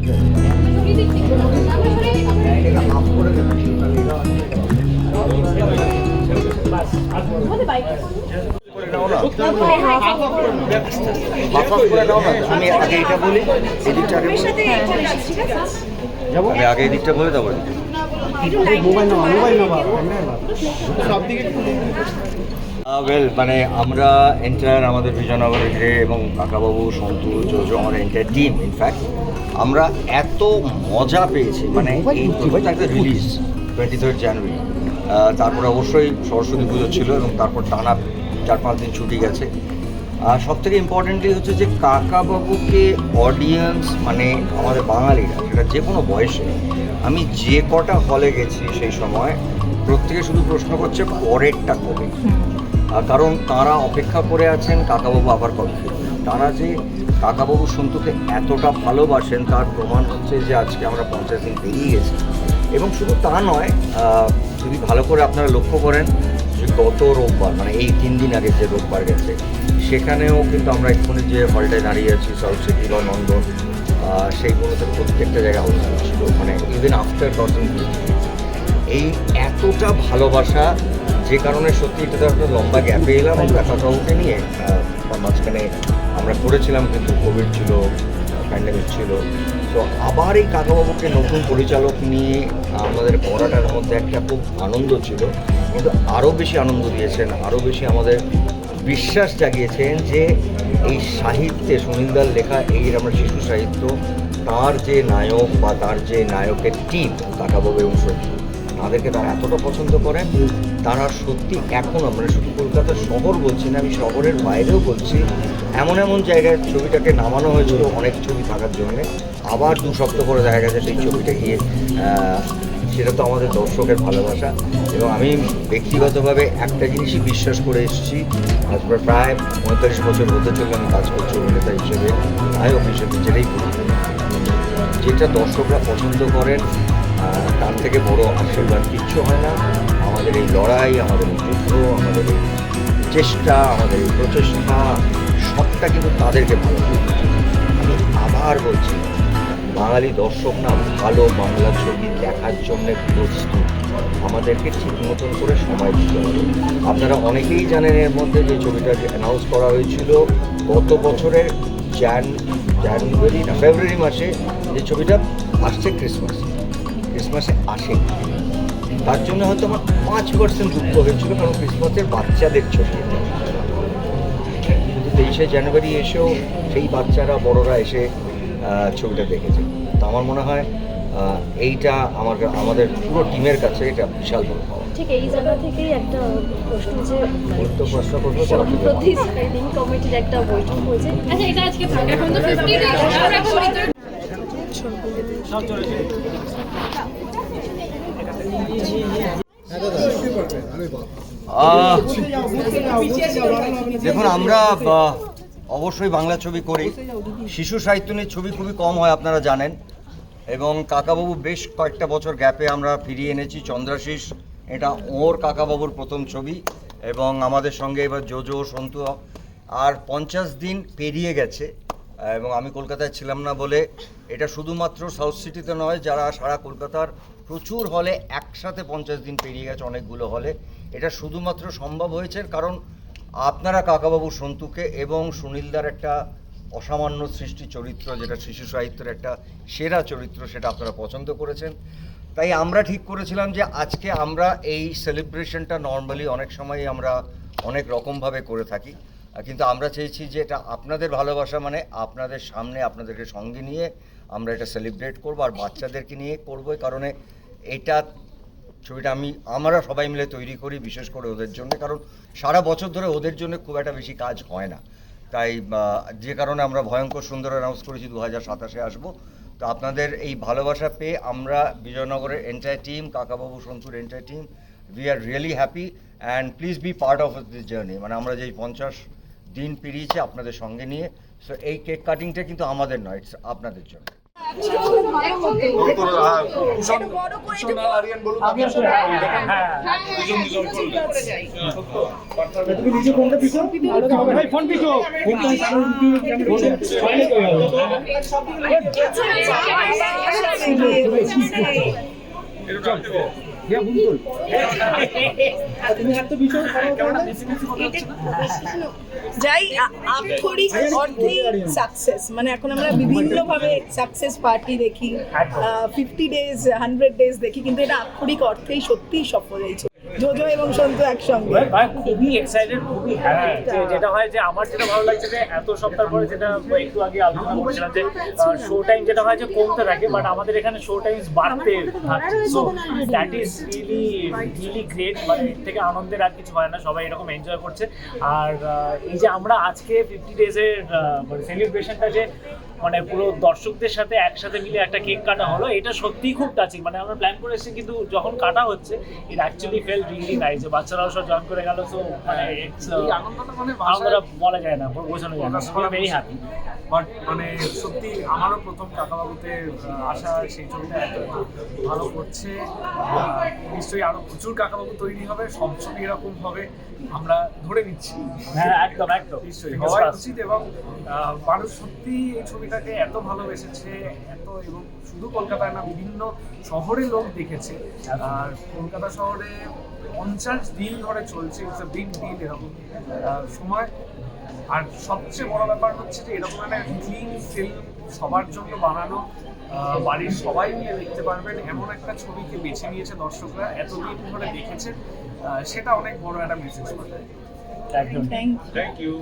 আমি আগে এটা বলি, এদিকটা আমি আগে এদিকটা বলে দেবো। ওয়েল, মানে আমরা এন্টায়ার আমাদের বিজয়নগরের ঘিরে এবং কাকাবাবু, সন্তু, জোজো, আমাদের এন্টায়ার টিম, ইনফ্যাক্ট আমরা এত মজা পেয়েছি। মানে এই ছবিটা একটা রিলিজ 23 জানুয়ারি, তারপরে অবশ্যই সরস্বতী পুজো ছিল এবং তারপর টানা 4-5 দিন ছুটি গেছে। আর সবথেকে ইম্পর্টেন্টলি হচ্ছে যে কাকাবাবুকে অডিয়েন্স, মানে আমাদের বাঙালিরা, সেটা যে কোনো বয়সে, আমি যে কটা হলে গেছি সেই সময় প্রত্যেকে শুধু প্রশ্ন করছে পরেরটা কবে। কারণ তারা অপেক্ষা করে আছেন কাকাবাবু আবার কবে ফিরবেন। তারা যে কাকাবাবু সন্তুকে এতটা ভালোবাসেন তার প্রমাণ হচ্ছে যে আজকে আমরা 50 দিন পেরিয়ে গেছি। এবং শুধু তা নয়, যদি ভালো করে আপনারা লক্ষ্য করেন যে গত রোববার, মানে এই 3 দিন আগে যে রোববার গেছে, সেখানেও কিন্তু আমরা এক্ষুনি যে হলটায় দাঁড়িয়ে আছি, সাউথ সিটি বা নন্দন, সেইগুলোতে প্রত্যেকটা জায়গায় হল ছিল, মানে ইভেন আফটার দর্শন। এই এতটা ভালোবাসা, যে কারণে সত্যি এটা তো একটা লম্বা গ্যাপে এলাম কাকাবাবুকে নিয়ে। মাঝখানে আমরা করেছিলাম, কিন্তু কোভিড ছিল, প্যান্ডেমিক ছিল। তো আবার এই কাকাবাবুকে নতুন পরিচালক নিয়ে আমাদের করাটার মধ্যে একটা খুব আনন্দ ছিল, কিন্তু আরও বেশি আনন্দ দিয়েছেন, আরও বেশি আমাদের বিশ্বাস জাগিয়েছেন যে এই সাহিত্যে সুনীলদার লেখা এই আমরা শিশু সাহিত্য, তার যে নায়ক বা তার যে নায়কের টিম কাকাবাবু এবং সত্যি, তাদেরকে তারা এতটা পছন্দ করেন। তারা সত্যি এখন আমরা শুধু কলকাতা শহর বলছি না, আমি শহরের বাইরেও বলছি, এমন এমন জায়গায় ছবিটাকে নামানো হয়েছিল অনেক ছবি থাকার জন্যে, আবার 2 সপ্তাহ পরে দেখা গেছে সেই ছবিটা গিয়ে, সেটা তো আমাদের দর্শকের ভালোবাসা। এবং আমি ব্যক্তিগতভাবে একটা জিনিসই বিশ্বাস করে এসেছি, প্রায় 45 বছর হতে চলে আমি কাজ করছি অভিনেতা হিসেবে, নায়ক হিসেবে, যেটাই বলি, যেটা দর্শকরা পছন্দ করেন তার থেকে বড় আশীর্বাদ কিচ্ছু হয় না। আমাদের এই লড়াই, আমাদের এই যুদ্ধ, আমাদের এই চেষ্টা, আমাদের এই প্রচেষ্টা, সবটা কিন্তু তাদেরকে ভালো লাগে। আমি আবার বলছি, বাঙালি দর্শক না ভালো বাংলা ছবি দেখার জন্য প্রস্তুত, আমাদেরকে ঠিক মতন করে সময় দিতে হবে। আপনারা অনেকেই জানেন এর মধ্যে যে ছবিটা অ্যানাউন্স করা হয়েছিল গত বছরের ফেব্রুয়ারি মাসে, যে ছবিটা আসছে ক্রিসমাসে আসে, তার জন্য হয়তো আমার 5% দুঃখ হয়েছিল, কারণ ক্রিসমাসের বাচ্চাদের ছবি। কিন্তু 23 জানুয়ারি এসেও সেই বাচ্চারা, বড়রা এসে ছবিটা দেখেছে। তো আমার মনে হয় এইটা আমাদের পুরো টিমের কাছে এটা বিশাল বড় পাওয়া। ঠিক এই জায়গা থেকেই একটা প্রশ্ন, যে প্রশ্ন করবো, সম্প্রতি স্ক্রিনিং কমিটির একটা বৈঠক হয়েছে। আচ্ছা, এটা আজকে এখন তো 50 দেখুন, আমরা অবশ্যই বাংলা ছবি করি, শিশু সাহিত্য নিয়ে ছবি খুবই কম হয় আপনারা জানেন। এবং কাকাবাবু বেশ কয়েকটা বছর গ্যাপে আমরা ফিরিয়ে এনেছি চন্দ্রাশিস, এটা ওর কাকাবাবুর প্রথম ছবি, এবং আমাদের সঙ্গে এবার জোজো, সন্তু, আর 50 দিন পেরিয়ে গেছে। এবং আমি কলকাতায় ছিলাম না বলে এটা শুধুমাত্র সাউথ সিটিতে নয়, যারা সারা কলকাতার প্রচুর হলে একসাথে 50 দিন পেরিয়ে গেছে, অনেকগুলো হলে। এটা শুধুমাত্র সম্ভব হয়েছে কারণ আপনারা কাকাবাবু সন্তুকে এবং সুনীলদার একটা অসামান্য সৃষ্টি চরিত্র, যেটা শিশু সাহিত্যের একটা সেরা চরিত্র, সেটা আপনারা পছন্দ করেছেন। তাই আমরা ঠিক করেছিলাম যে আজকে আমরা এই সেলিব্রেশনটা নর্মালি অনেক সময় আমরা অনেক রকমভাবে করে থাকি, কিন্তু আমরা চেয়েছি যে এটা আপনাদের ভালোবাসা, মানে আপনাদের সামনে আপনাদেরকে সঙ্গে নিয়ে আমরা এটা সেলিব্রেট করবো, আর বাচ্চাদেরকে নিয়ে করবো। এই কারণে এটা ছবিটা আমরা সবাই মিলে তৈরি করি, বিশেষ করে ওদের জন্য, কারণ সারা বছর ধরে ওদের জন্য খুব একটা বেশি কাজ হয় না। তাই যে কারণে আমরা ভয়ঙ্কর সুন্দর অ্যানাউন্স করেছি 2027-এ আসবো। তো আপনাদের এই ভালোবাসা পেয়ে আমরা বিজয়নগরের এন্টায়ার টিম, কাকাবাবু সন্তুর entire team, we are really happy and please be part of this journey. মানে আমরা যেই 50 দিন পেরিয়েছি আপনাদের সঙ্গে নিয়ে, সো এই কেক কাটিংটা কিন্তু আমাদের নয়, ইটস আপনাদের জন্য। তুমি নিজে ফোনটা পিছো ভাই ফোন পিছো যাই আক্ষরিক অর্থেই সাকসেস, মানে এখন আমরা বিভিন্নভাবে সাকসেস পার্টি দেখি, 50 ডেজ 100 ডেজ দেখি, কিন্তু এটা আক্ষরিক অর্থেই সত্যিই সফল হয়েছে জোজো এবং সন্তু একসঙ্গে। ভাই খুবই এক্সাইটেড, খুবই হ্যাপি। যেটা হয় যে আমার যেটা ভালো লাগছে যে এত সপ্তাহ পরে, যেটা একটু আগে আলোচনা করছিলাম যে শো টাইম যেটা হয় যে কমতে থাকে, বাট আমাদের এখানে শো টাইমস বাড়তে থাকছে। So that is really great. মানে এর থেকে আনন্দের আর কিছু হয় না, সবাই এরকম এনজয় করছে। আর এই যে আমরা আজকে 50 ডেজের মানে সেলিব্রেশনটা যে মানে পুরো দর্শকদের সাথে একসাথে মিলে একটা কেক কাটা হলো, এটা সত্যিই খুব টাচিং। মানে আমরা প্ল্যান করে এসেছি, কিন্তু যখন কাটা হচ্ছে it actually fail really nice. যে বাচ্চারাও সব জয়েন করে গেল, সো মানে আনন্দটা মানে আমরা বলা যায় না, বোঝানো যায় না। Very happy. বাট মানে সত্যি আমারও প্রথম কাকাবাবুতে আসা, সেই ছবিটা এত ভালো করছে। নিশ্চয়ই আরো প্রচুর কাকাবাবু তৈরি হবে, সব ছবি এরকম হবে আমরা ধরে নিচ্ছি। হ্যাঁ একদম একদম নিশ্চয়ই হওয়া উচিত। এবং মানুষ সত্যি এই ছবিটাকে এত ভালোবেসেছে, এত, এবং শুধু কলকাতায় না, বিভিন্ন শহরে লোক দেখেছে। আর কলকাতা শহরে 50 দিন ধরে চলছে, ইটস আ বিগ ডিল এরকম সময়। আর সবচেয়ে বড় ব্যাপার হচ্ছে যে এরকম একটা ক্লিন ফিল্ম সবার জন্য বানানো, বাড়ির সবাই মিলে দেখতে পারবেন এমন একটা ছবিকে বেছে নিয়েছে দর্শকরা, এতদিন ধরে দেখেছে, সেটা অনেক বড় একটা মেসেজ পাঠায়। একদম। Thank you.